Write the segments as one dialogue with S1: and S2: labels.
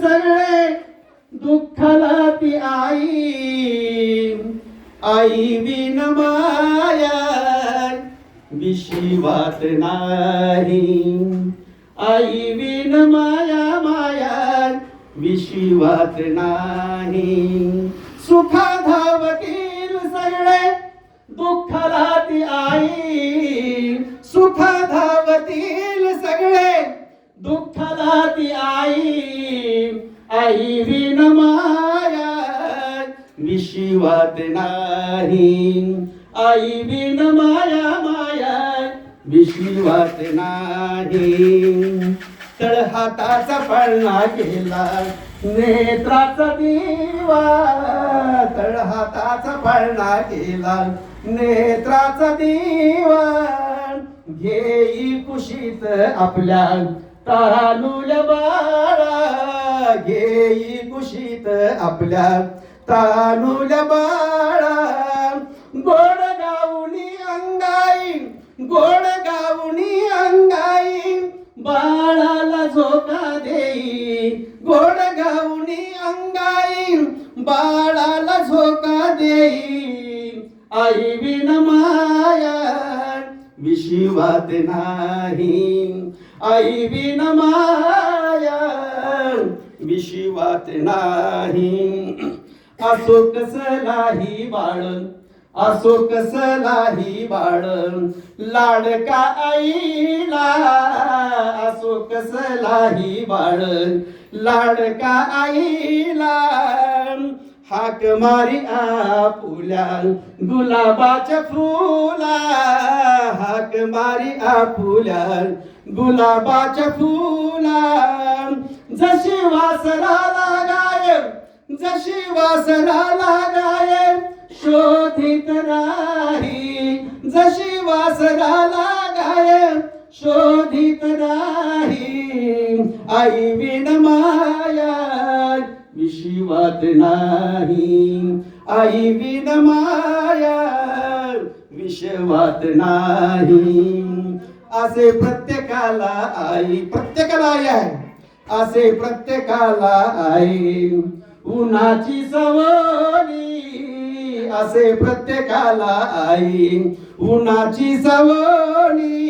S1: सगळे दुःखाला ती आई, I win माया विश्वात नाही, आई विन माया माया विश्वात नाही. सुखा धावतील सगळे दुःखाला ती आई, सुखा धावतील सगळे दुःखाला ती आई, आई विन माया विश्वात नाही, आई विन माया माया विश्वात नाही. तळहाताचा पळणा केला नेत्राचा दिवा, तळहाताचा पळणा केला नेत्राचा दिवा. घेई कुशीत आपल्या तानुल्या बाळा, घेई कुशीत आपल्या तानुल्या बाळा. गोड गाऊनी अंगाई, गोड गाऊनी अंगाई बाळाला झोका देई, गोड गाऊनी अंगाई बाळाला झोका देई. आई विन माया विश्वात नाही, आई विन माया विश्वात नाही. असो कसलाही बाळ, असो कसलाही बाळ लाडका आईला, असो कसलाही बाळ लाडका आईला. हाक मारी आपुल्या गुलाबाच्या फुला, हाक मारी आपुल्या गुलाबाच्या फुला. जशी वासराला गाय, जशी वासराला गाय शोधित राही, जशी वासराला गाय शोधित राही. आई विन माया विश्वात नाही, आई विन माया विश्वात नाही. असे प्रत्येकाला आई, प्रत्येकाला आई आहे, असे प्रत्येकाला आई उन्हाची सवनी, असे प्रत्येकाला आई उन्हाची सवनी.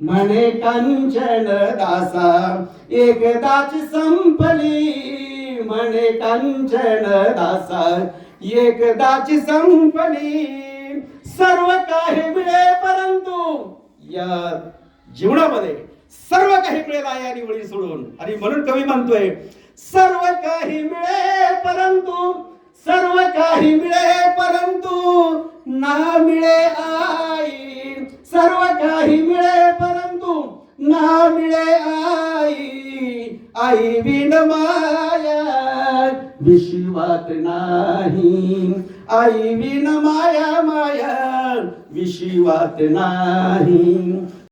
S1: म्हणे कांचन दासा एकदाची संपली, म्हणे कांचन दासा एकदाची संपली. सर्व काही मिळे परंतु या जीवनामध्ये सर्व काही मिळेल आई आणि वडील सोडून. आणि म्हणून कवी म्हणतोय सर्व काही मिळे परंतु, सर्व काही मिळे परंतु ना मिळे आई, सर्व काही मिळे परंतु ना मिळे आई. आई विन माया विश्वात नाही, आई विन माया माया विश्वात नाही.